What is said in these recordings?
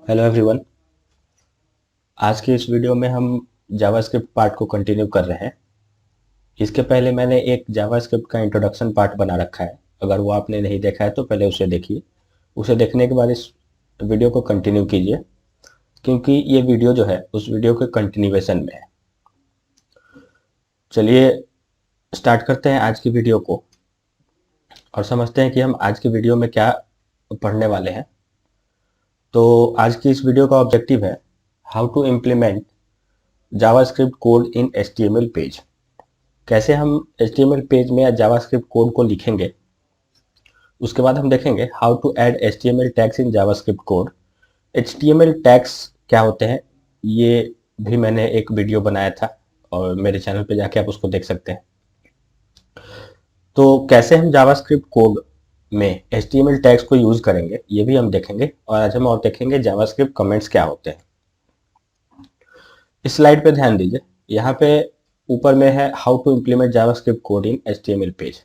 Hello everyone. आज के इस वीडियो में हम जावास्क्रिप्ट पार्ट को कंटिन्यू कर रहे हैं। इसके पहले मैंने एक जावास्क्रिप्ट का इंट्रोडक्शन पार्ट बना रखा है। अगर वो आपने नहीं देखा है तो पहले उसे देखिए। उसे देखने के बाद इस वीडियो को कंटिन्यू कीजिए, क्योंकि ये वीडियो जो है उस वीडियो के कंटिन्यूएशन में है। चलिए स्टार्ट करते हैं आज की वीडियो को और समझते हैं कि हम आज की वीडियो में क्या पढ़ने वाले हैं। तो आज की इस वीडियो का ऑब्जेक्टिव है how to implement JavaScript code in HTML page. कैसे हम HTML पेज में या जावास्क्रिप्ट कोड को लिखेंगे। उसके बाद हम देखेंगे how to add HTML tags in JavaScript code. HTML tags क्या होते हैं ये भी मैंने एक वीडियो बनाया था और मेरे चैनल पे जाके आप उसको देख सकते हैं। तो कैसे हम जावास्क्रिप्ट कोड में HTML टैग्स को यूज करेंगे ये भी हम देखेंगे, और आज हम और देखेंगे जावास्क्रिप्ट कमेंट्स क्या होते हैं। इस स्लाइड पे ध्यान दीजिए, यहाँ पे ऊपर में है how to implement JavaScript code in HTML page.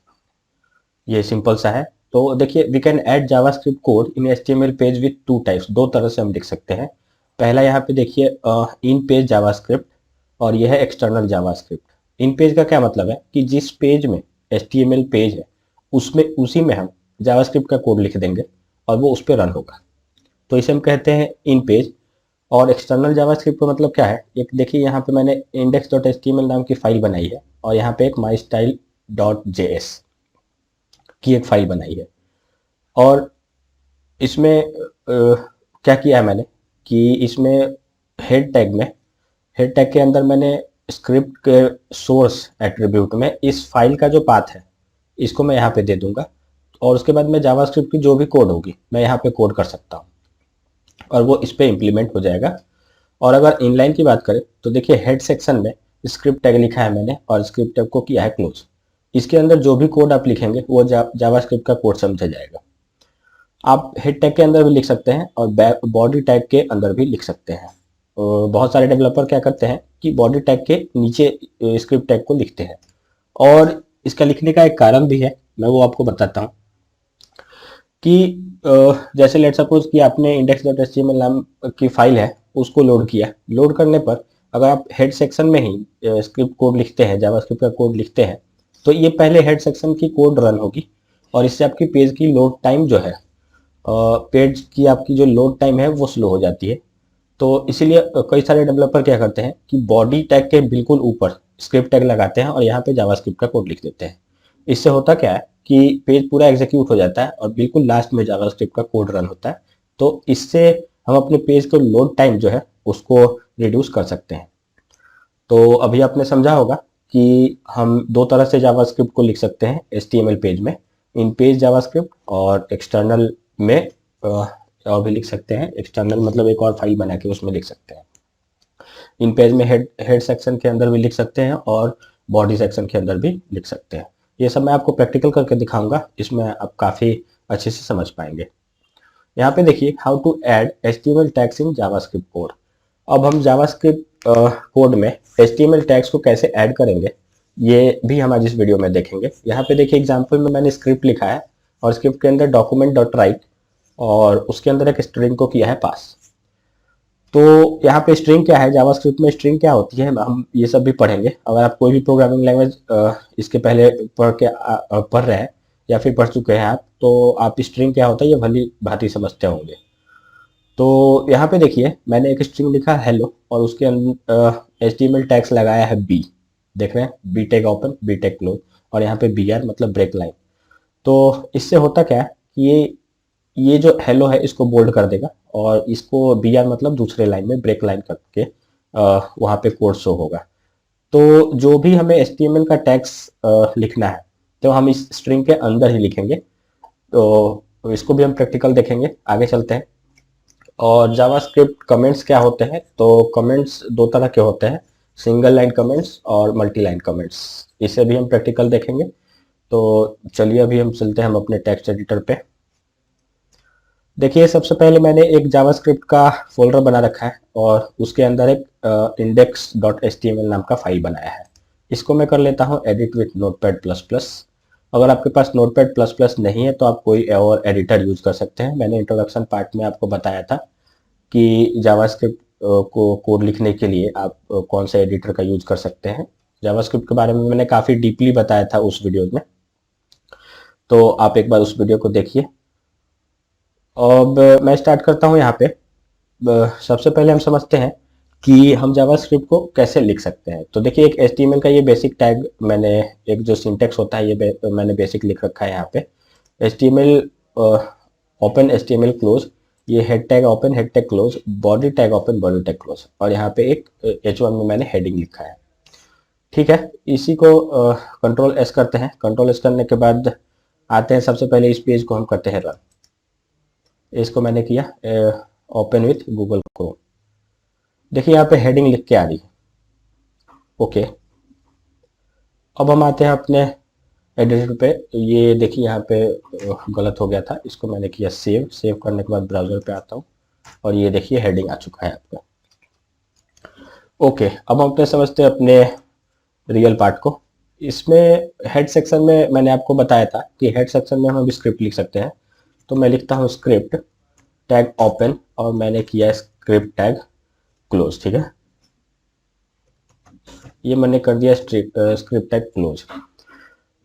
ये सिंपल सा है। तो देखिए, we can add JavaScript code in HTML page with two types. दो तरह से हम लिख सकते हैं। पहला यहाँ पे देखिए इन पेज जावास्क्रिप्ट, और यह है एक्सटर्नल जावास्क्रिप्ट। इन पेज का क्या मतलब है कि जिस पेज में HTML पेज है उसमें उसी में हम जावास्क्रिप्ट का कोड लिख देंगे और वो उस पर रन होगा। तो इसे हम कहते हैं इन पेज। और एक्सटर्नल जावास्क्रिप्ट का मतलब क्या है, एक देखिए यहाँ पे मैंने index.html नाम की फाइल बनाई है और यहाँ पे एक mystyle.js की एक फाइल बनाई है। और इसमें क्या किया है मैंने कि इसमें हेड टैग के अंदर मैंने स्क्रिप्ट के सोर्स एट्रीब्यूट में इस फाइल का जो पाथ है इसको मैं यहाँ पे दे दूंगा, और उसके बाद मैं जावास्क्रिप्ट की जो भी कोड होगी मैं यहाँ पे कोड कर सकता हूँ और वो इस पे इम्प्लीमेंट हो जाएगा। और अगर इनलाइन की बात करें तो देखिए हेड सेक्शन में स्क्रिप्ट टैग लिखा है मैंने और स्क्रिप्ट टैग को किया है क्लोज। इसके अंदर जो भी कोड आप लिखेंगे वो जावास्क्रिप्ट का कोड समझा जाएगा। आप हेड टैग के अंदर भी लिख सकते हैं और बॉडी टैग के अंदर भी लिख सकते हैं। और बहुत सारे डेवलपर क्या करते हैं कि बॉडी टैग के नीचे स्क्रिप्ट टैग को लिखते हैं, और इसका लिखने का एक कारण भी है, मैं वो आपको बताता हूँ। कि जैसे लेट सपोज कि आपने index.html नाम की फाइल है उसको लोड किया। लोड करने पर अगर आप हेड सेक्शन में ही स्क्रिप्ट कोड लिखते हैं, जावास्क्रिप्ट का कोड लिखते हैं, तो ये पहले हेड सेक्शन की कोड रन होगी और इससे आपकी पेज की लोड टाइम जो है, पेज की आपकी जो लोड टाइम है वो स्लो हो जाती है। तो इसीलिए कई सारे डेवलपर क्या करते हैं कि बॉडी टैग के बिल्कुल ऊपर स्क्रिप्ट टैग लगाते हैं और यहाँ पे जावास्क्रिप्ट का कोड लिख देते हैं। इससे होता क्या है कि पेज पूरा एग्जीक्यूट हो जाता है और बिल्कुल लास्ट में जावास्क्रिप्ट का कोड रन होता है। तो इससे हम अपने पेज को लोड टाइम जो है उसको रिड्यूस कर सकते हैं। तो अभी आपने समझा होगा कि हम दो तरह से जावास्क्रिप्ट को लिख सकते हैं HTML पेज में, इन पेज जावास्क्रिप्ट, और एक्सटर्नल में और भी लिख सकते हैं। एक्सटर्नल मतलब एक और फाइल बना के उसमें लिख सकते हैं। इन पेज में हेड सेक्शन के अंदर भी लिख सकते हैं और बॉडी सेक्शन के अंदर भी लिख सकते हैं। ये सब मैं आपको प्रैक्टिकल करके दिखाऊंगा, इसमें आप काफ़ी अच्छे से समझ पाएंगे। यहाँ पे देखिए how to add HTML tags in JavaScript code. अब हम जावास्क्रिप्ट कोड में HTML टैग्स को कैसे ऐड करेंगे ये भी हम आज इस वीडियो में देखेंगे। यहाँ पे देखिए एग्जाम्पल में मैंने स्क्रिप्ट लिखा है और स्क्रिप्ट के अंदर document.write और उसके अंदर एक स्ट्रिंग को किया है पास। तो यहाँ पे स्ट्रिंग क्या है, जावास्क्रिप्ट में स्ट्रिंग क्या होती है हम ये सब भी पढ़ेंगे। अगर आप कोई भी प्रोग्रामिंग लैंग्वेज इसके पहले पढ़ रहे हैं या फिर पढ़ चुके हैं आप, तो आप स्ट्रिंग क्या होता है ये भली भांति समझते होंगे। तो यहाँ पे देखिए मैंने एक स्ट्रिंग लिखा हेलो और उसके अंदर HTML टैग्स लगाया है बी। देख रहे हैं, B tag open, B tag close, और यहाँ पे BR मतलब ब्रेक लाइन। तो इससे होता क्या है कि ये जो हेलो है इसको बोल्ड कर देगा और इसको BR मतलब दूसरे लाइन में ब्रेक लाइन करके वहाँ पे कोड शो होगा। तो जो भी हमें HTML का टैग्स लिखना है तो हम इस स्ट्रिंग के अंदर ही लिखेंगे। तो इसको भी हम प्रैक्टिकल देखेंगे, आगे चलते हैं। और जावास्क्रिप्ट कमेंट्स क्या होते हैं, तो कमेंट्स दो तरह के होते हैं, सिंगल लाइन कमेंट्स और मल्टी लाइन कमेंट्स। इसे भी हम प्रैक्टिकल देखेंगे। तो चलिए अभी हम चलते हैं हम अपने टेक्स्ट एडिटर पे। देखिए सबसे पहले मैंने एक जावास्क्रिप्ट का फोल्डर बना रखा है और उसके अंदर एक index.html नाम का फाइल बनाया है। इसको मैं कर लेता हूँ edit with notepad plus plus. अगर आपके पास नोटपैड प्लस प्लस नहीं है तो आप कोई और एडिटर यूज कर सकते हैं। मैंने इंट्रोडक्शन पार्ट में आपको बताया था कि जावास्क्रिप्ट को कोड लिखने के लिए आप कौन सा एडिटर का यूज कर सकते हैं। जावास्क्रिप्ट के बारे में मैंने काफ़ी डीपली बताया था उस वीडियो में, तो आप एक बार उस वीडियो को देखिए। अब मैं स्टार्ट करता हूँ यहाँ पे। सबसे पहले हम समझते हैं कि हम जावास्क्रिप्ट को कैसे लिख सकते हैं। तो देखिए, एक HTML का ये बेसिक टैग मैंने, एक जो सिंटेक्स होता है ये मैंने बेसिक लिख रखा है यहाँ पे। HTML ओपन, HTML क्लोज, ये head tag open, head tag close, body tag open, body tag close, और यहाँ पे एक H1 में मैंने हेडिंग लिखा है। ठीक है, इसी को कंट्रोल एस करते हैं। कंट्रोल एस करने के बाद आते हैं, सबसे पहले इस पेज को हम करते हैं रन। इसको मैंने किया ओपन विथ गूगल क्रोम। देखिए यहाँ पे हेडिंग लिख के आ रही है। ओके, अब हम आते हैं अपने एडिटर पे। ये देखिए यहाँ पे गलत हो गया था, इसको मैंने किया सेव। सेव करने के बाद ब्राउजर पे आता हूँ और ये देखिए हेडिंग आ चुका है आपका। ओके, अब हम अपने समझते हैं अपने रियल पार्ट को। इसमें हेड सेक्शन में मैंने आपको बताया था कि हेड सेक्शन में हम अभी स्क्रिप्ट लिख सकते हैं। तो मैं लिखता हूँ स्क्रिप्ट टैग ओपन और मैंने किया स्क्रिप्ट टैग क्लोज। ठीक है, ये मैंने कर दिया स्क्रिप्ट टैग क्लोज।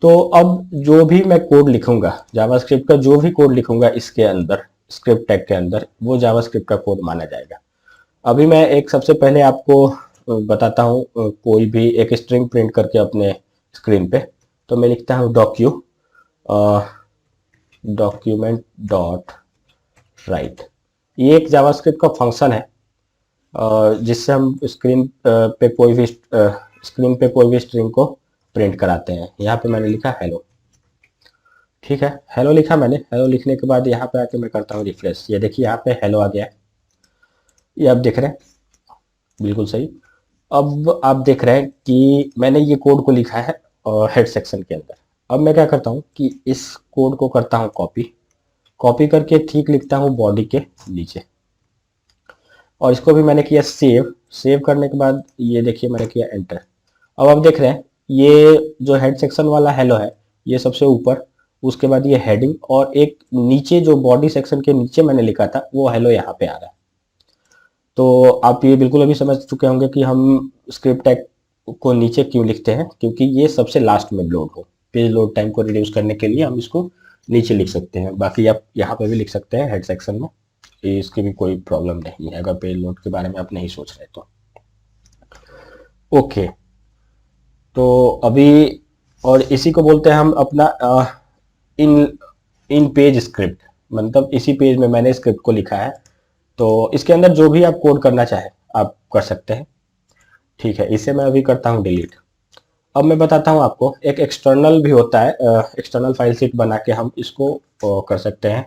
तो अब जो भी मैं कोड लिखूंगा, जावास्क्रिप्ट का जो भी कोड लिखूंगा इसके अंदर, स्क्रिप्ट टैग के अंदर, वो जावास्क्रिप्ट का कोड माना जाएगा। अभी मैं एक सबसे पहले आपको बताता हूँ कोई भी एक स्ट्रिंग प्रिंट करके अपने स्क्रीन पे। तो मैं लिखता हूँ डॉक्यूमेंट डॉट राइट। ये एक जावास्क्रिप्ट का फंक्शन है जिससे हम स्क्रीन पे कोई भी स्ट्रिंग को प्रिंट कराते हैं। यहाँ पे मैंने लिखा हेलो। ठीक है, हेलो लिखा मैंने। हेलो लिखने के बाद यहाँ पे आके मैं करता हूँ रिफ्रेश। ये देखिए यहाँ पे हेलो आ गया है, ये आप देख रहे हैं, बिल्कुल सही। अब आप देख रहे हैं कि मैंने ये कोड को लिखा है हेड सेक्शन के अंदर। अब मैं क्या करता हूँ कि इस कोड को करता हूँ कॉपी। कॉपी करके ठीक लिखता हूँ बॉडी के नीचे, और इसको भी मैंने किया सेव। सेव करने के बाद ये देखिए मैंने किया एंटर। अब आप देख रहे हैं ये जो हेड सेक्शन वाला हेलो है ये सबसे ऊपर, उसके बाद ये हेडिंग, और एक नीचे जो बॉडी सेक्शन के नीचे मैंने लिखा था वो हेलो यहाँ पे आ रहा है। तो आप ये बिल्कुल अभी समझ चुके होंगे कि हम स्क्रिप्ट टैग को नीचे क्यों लिखते हैं, क्योंकि ये सबसे लास्ट में लोड हो। पेज लोड टाइम को रिड्यूस करने के लिए हम इसको नीचे लिख सकते हैं। बाकी आप यहाँ पे भी लिख सकते हैं हेड सेक्शन में, इसकी भी कोई प्रॉब्लम नहीं है अगर पेज लोड के बारे में आप नहीं सोच रहे तो। ओके, तो अभी, और इसी को बोलते हैं हम अपना इन इन पेज स्क्रिप्ट। मतलब इसी पेज में मैंने स्क्रिप्ट को लिखा है, तो इसके अंदर जो भी आप कोड करना चाहे आप कर सकते हैं। ठीक है, इसे मैं अभी करता हूँ डिलीट। अब मैं बताता हूँ आपको, एक एक्सटर्नल भी होता है, एक्सटर्नल फाइल शीट बना के हम इसको कर सकते हैं,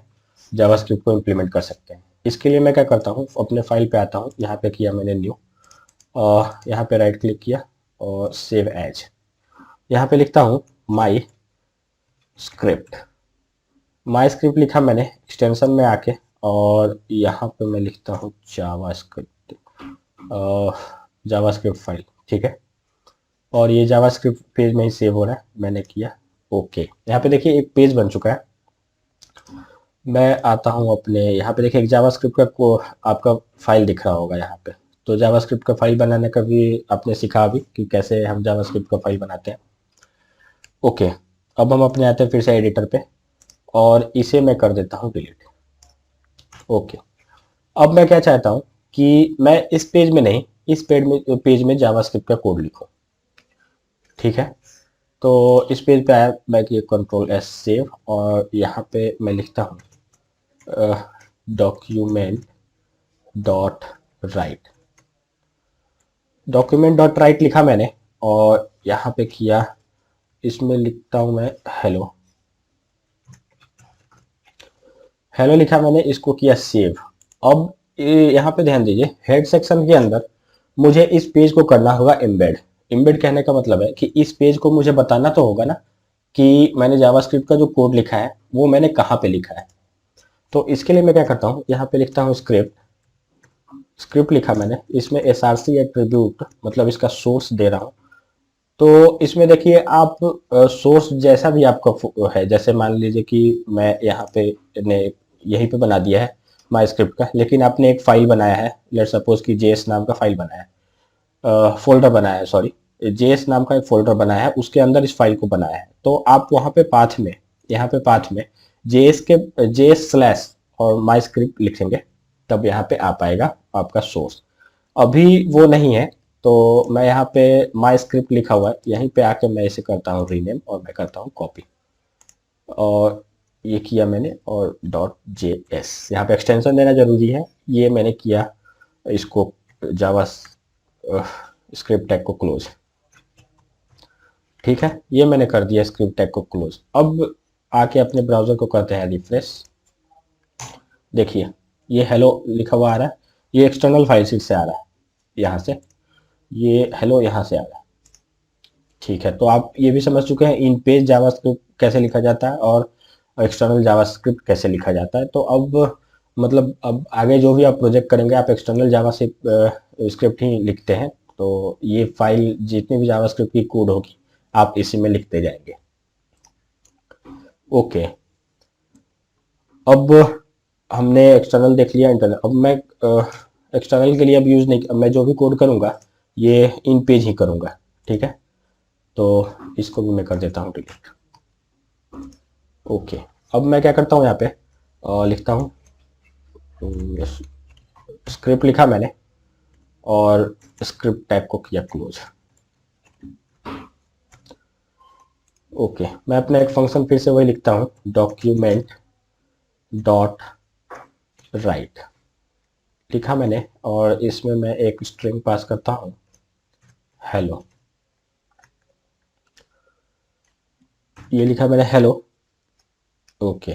जावास्क्रिप्ट को इम्प्लीमेंट कर सकते हैं। इसके लिए मैं क्या करता हूँ, अपने फाइल पे आता हूँ, यहाँ पे किया मैंने न्यू, यहाँ पे राइट क्लिक किया और सेव एज। यहाँ पे लिखता हूँ माई स्क्रिप्ट। माई स्क्रिप्ट लिखा मैंने एक्सटेंशन में आके, और यहाँ पे मैं लिखता हूँ जावास्क्रिप्ट, जावास्क्रिप्ट फाइल। ठीक है, और ये जावास्क्रिप्ट पेज में ही सेव हो रहा है, मैंने किया ओके। यहाँ पे देखिए एक पेज बन चुका है। मैं आता हूँ अपने, यहाँ पे देखिए एक जावास्क्रिप्ट का को आपका फाइल दिख रहा होगा यहाँ पे। तो जावास्क्रिप्ट का फाइल बनाने का भी आपने सीखा अभी कि कैसे हम जावास्क्रिप्ट का फाइल बनाते हैं। ओके, अब हम अपने आते हैं फिर से एडिटर पे, और इसे मैं कर देता हूँ डिलीट। ओके, अब मैं क्या चाहता हूँ कि मैं इस पेज में नहीं, इस पेज में जावास्क्रिप्ट का कोड लिखूं। ठीक है, तो इस पेज पे आया मैं कि कंट्रोल एस सेव, और यहाँ पे मैं लिखता हूँ document dot right. Document dot right लिखा मैंने, और यहाँ पे किया, इसमें लिखता हूँ मैं हेलो। हेलो लिखा मैंने, इसको किया सेव। अब यहाँ पे ध्यान दीजिए, हेड सेक्शन के अंदर मुझे इस पेज को करना होगा एम्बेड। एम्बेड कहने का मतलब है कि इस पेज को मुझे बताना तो होगा ना कि मैंने जावास्क्रिप्ट का जो कोड लिखा है वो मैंने कहाँ पे लिखा है। तो इसके लिए मैं क्या करता हूँ, यहाँ पे लिखता हूँ स्क्रिप्ट। स्क्रिप्ट लिखा मैंने, इसमें src एट्रीब्यूट, मतलब इसका सोर्स दे रहा हूँ। तो इसमें देखिए आप सोर्स जैसा भी आपका है, जैसे मान लीजिए कि मैं यहाँ पे ने यहीं पे बना दिया है माई स्क्रिप्ट का, लेकिन आपने एक फाइल बनाया है, लेट सपोज कि जेएस नाम का फाइल बनाया है, फोल्डर बनाया है, सॉरी, जेएस नाम का एक फोल्डर बनाया है, उसके अंदर इस फाइल को बनाया है। तो आप वहां पे पाथ में, यहाँ पे पाथ में जेएस के जेएस स्लैश और माई स्क्रिप्ट लिखेंगे, तब यहाँ पे आ पाएगा आपका सोर्स। अभी वो नहीं है, तो मैं यहाँ पे माई स्क्रिप्ट लिखा हुआ है, यहीं पे आके मैं इसे करता हूँ रीनेम और मैं करता हूँ कॉपी, और ये किया मैंने, और डॉट जे एस यहाँ पे एक्सटेंशन देना जरूरी है, ये मैंने किया। इसको जावा स्क्रिप्ट टैग को क्लोज, ठीक है, ये मैंने कर दिया स्क्रिप्ट टैग को क्लोज। अब आके अपने ब्राउजर को करते हैं रिफ्रेश, देखिए ये हेलो लिखा हुआ आ रहा है, ये एक्सटर्नल फाइल सीट से आ रहा है, यहाँ से ये हेलो यहाँ से आ रहा है, ठीक है। तो आप ये भी समझ चुके हैं इन पेज जावास्क्रिप्ट कैसे लिखा जाता है और एक्सटर्नल जावास्क्रिप्ट कैसे लिखा जाता है। तो अब मतलब अब आगे जो भी आप प्रोजेक्ट करेंगे आप एक्सटर्नल जावास्क्रिप्ट ही लिखते हैं, तो ये फाइल जितनी भी जावास्क्रिप्ट की कोड होगी आप इसी में लिखते जाएंगे। ओके, अब हमने एक्सटर्नल देख लिया, इंटरनल। अब मैं एक्सटर्नल के लिए अब यूज नहीं, मैं जो भी कोड करूंगा ये इन पेज ही करूंगा, ठीक है। तो इसको भी मैं कर देता हूँ डिलीट। ओके, अब मैं क्या करता हूँ, यहाँ पे लिखता हूँ स्क्रिप्ट, लिखा मैंने और स्क्रिप्ट टैग को किया क्लोज। ओके, मैं अपना एक फंक्शन फिर से वही लिखता हूँ, डॉक्यूमेंट डॉट राइट लिखा मैंने, और इसमें मैं एक स्ट्रिंग पास करता हूँ हेलो, ये लिखा मैंने हेलो। ओके,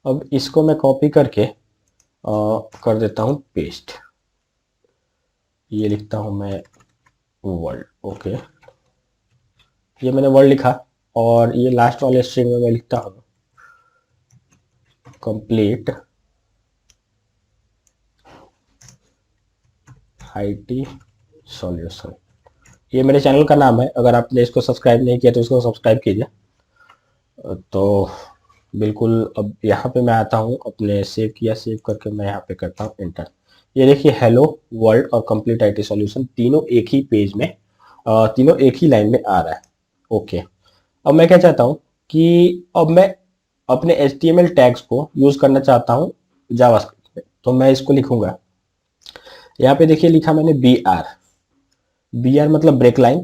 अब इसको मैं कॉपी करके कर देता हूँ पेस्ट, ये लिखता हूँ मैं वर्ल्ड। ओके, ये मैंने वर्ल्ड लिखा, और ये लास्ट वाले स्ट्रिंग में मैं लिखता हूँ कंप्लीट आईटी सॉल्यूशन। ये मेरे चैनल का नाम है, अगर आपने इसको सब्सक्राइब नहीं किया तो इसको सब्सक्राइब कीजिए। तो बिल्कुल, अब यहाँ पे मैं आता हूँ, अपने सेव किया, सेव करके मैं यहाँ पे करता हूँ एंटर। ये देखिए हेलो वर्ल्ड और कंप्लीट आईटी सॉल्यूशन तीनों एक ही पेज में, तीनों एक ही लाइन में आ रहा है। ओके, अब मैं क्या चाहता हूँ कि अब मैं अपने HTML टैग्स को यूज करना चाहता हूँ जावास्क्रिप्ट में, तो मैं इसको लिखूंगा, यहाँ पे देखिए लिखा मैंने बी आर मतलब ब्रेक लाइन।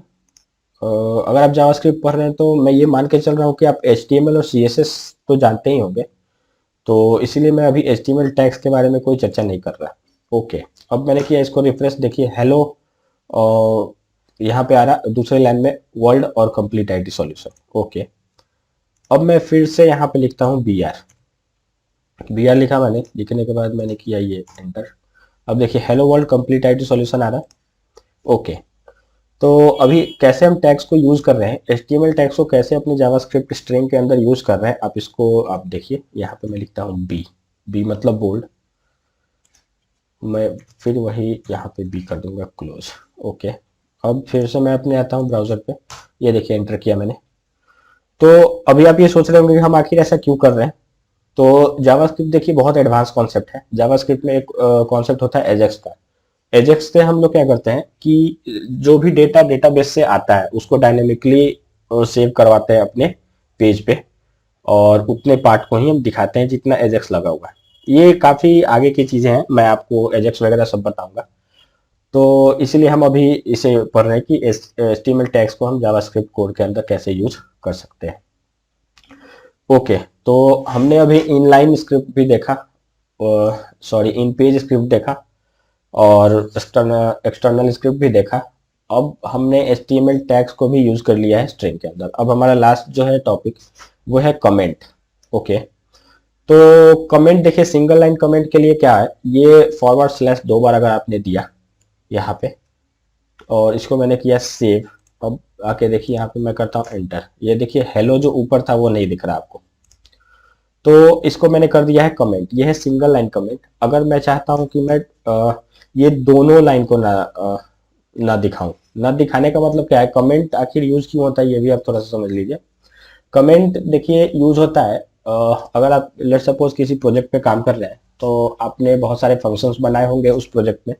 अगर आप जावास्क्रिप्ट पढ़ रहे हैं तो मैं ये मान के चल रहा हूँ कि आप HTML और CSS तो जानते ही होंगे, तो इसीलिए मैं अभी HTML टैग्स के बारे में कोई चर्चा नहीं कर रहा। ओके, अब मैंने किया, इसको रिफ्रेश, देखिए हेलो और यहाँ पे आ रहा दूसरे लाइन में वर्ल्ड और कंप्लीट आईटी सॉल्यूशन। ओके, अब मैं फिर से यहाँ पे लिखता हूँ बी आर लिखा मैंने, लिखने के बाद मैंने किया ये एंटर। अब देखिए hello world complete IT solution आ रहा है। ओके, तो अभी कैसे हम टैग्स को यूज कर रहे हैं, HTML टैग्स को कैसे अपने जावास्क्रिप्ट स्ट्रिंग के अंदर यूज कर रहे हैं, आप इसको आप देखिए, यहाँ पे मैं लिखता हूँ बी मतलब बोल्ड, मैं फिर वही यहाँ पे बी कर दूंगा क्लोज। ओके, अब फिर से मैं अपने आता हूँ ब्राउजर पे, ये देखिए एंटर किया मैंने। तो अभी आप ये सोच रहे होंगे कि हम आखिर ऐसा क्यों कर रहे हैं। तो जावास्क्रिप्ट देखिए बहुत एडवांस कॉन्सेप्ट है। जावास्क्रिप्ट में एक कॉन्सेप्ट होता है एजेक्स का। एजेक्स से हम लोग क्या करते हैं कि जो भी डेटा डेटाबेस से आता है उसको डायनेमिकली सेव करवाते हैं अपने पेज पे, और उतने पार्ट को ही हम दिखाते हैं जितना एजेक्स लगा हुआ है। ये काफी आगे की चीजें हैं, मैं आपको एजेक्स वगैरह सब बताऊंगा। तो इसीलिए हम अभी इसे पढ़ रहे हैं कि HTML टैग्स को हम जावास्क्रिप्ट कोड के अंदर कैसे यूज कर सकते हैं। ओके, तो हमने अभी इनलाइन स्क्रिप्ट भी देखा, सॉरी इन पेज स्क्रिप्ट देखा, और एक्सटर्नल स्क्रिप्ट भी देखा। अब हमने HTML टैग्स को भी यूज कर लिया है स्ट्रिंग के अंदर। अब हमारा लास्ट जो है टॉपिक वो है कमेंट। ओके, तो कमेंट देखिए, सिंगल लाइन कमेंट के लिए क्या है, ये फॉरवर्ड स्लैश 2 बार अगर आपने दिया यहाँ पे, और इसको मैंने किया सेव। अब आके देखिए यहाँ पे मैं करता हूँ एंटर, ये देखिए हेलो जो ऊपर था वो नहीं दिख रहा आपको, तो इसको मैंने कर दिया है कमेंट। ये है सिंगल लाइन कमेंट। अगर मैं चाहता हूं कि मैं ये दोनों लाइन को ना दिखाऊं, ना दिखाने का मतलब क्या है, कमेंट आखिर यूज क्यों होता है ये भी आप थोड़ा सा समझ लीजिए। कमेंट देखिए यूज होता है, अगर आप लेट सपोज किसी प्रोजेक्ट पे काम कर रहे हैं तो आपने बहुत सारे फंक्शंस बनाए होंगे उस प्रोजेक्ट में।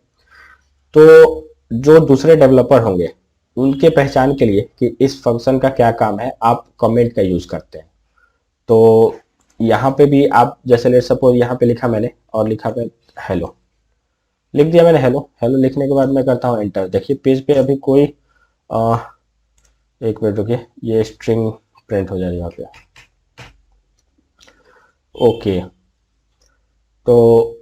तो जो दूसरे डेवलपर होंगे उनके पहचान के लिए कि इस फंक्शन का क्या काम है, आप कमेंट का यूज करते हैं। तो यहाँ पे भी आप जैसे ले सपोज यहाँ पे लिखा मैंने और लिखा मैं हेलो, लिख दिया मैंने हेलो। हेलो लिखने के बाद मैं करता हूँ एंटर। देखिए पेज पे अभी कोई एक मिनट रुकिए, ये स्ट्रिंग प्रिंट हो जाएगा यहाँ पे। ओके, तो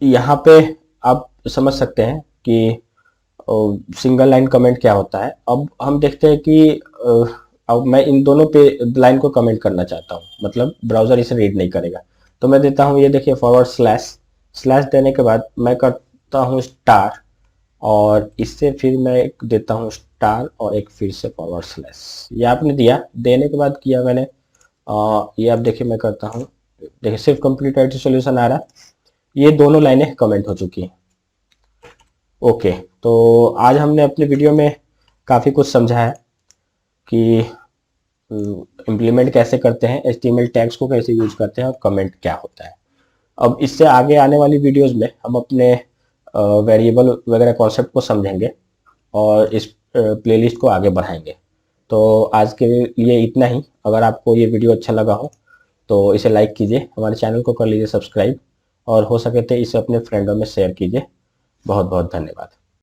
यहाँ पे आप समझ सकते हैं कि सिंगल लाइन कमेंट क्या होता है। अब हम देखते हैं कि अब मैं इन दोनों पे लाइन को कमेंट करना चाहता हूँ, मतलब ब्राउजर इसे रीड नहीं करेगा। तो मैं देता हूँ, ये देखिए फॉरवर्ड स्लैश, स्लैश देने के बाद मैं करता हूँ स्टार, और इससे फिर मैं एक देता हूँ स्टार और एक फिर से फॉरवर्ड स्लैश। ये आपने दिया, देने के बाद किया मैंने ये आप देखिए मैं करता हूँ, देखिए सिर्फ कंप्लीट आईटी सॉल्यूशन आ रहा है। ये दोनों लाइनें कमेंट हो चुकी हैं। ओके, तो आज हमने अपने वीडियो में काफ़ी कुछ समझा है कि इम्प्लीमेंट कैसे करते हैं, एचटीएमएल टैग्स को कैसे यूज करते हैं और कमेंट क्या होता है। अब इससे आगे आने वाली वीडियोस में हम अपने वेरिएबल वगैरह कॉन्सेप्ट को समझेंगे और इस प्लेलिस्ट को आगे बढ़ाएंगे। तो आज के लिए इतना ही। अगर आपको ये वीडियो अच्छा लगा हो तो इसे लाइक कीजिए, हमारे चैनल को कर लीजिए सब्सक्राइब, और हो सके तो इसे अपने फ्रेंडों में शेयर कीजिए। बहुत बहुत धन्यवाद।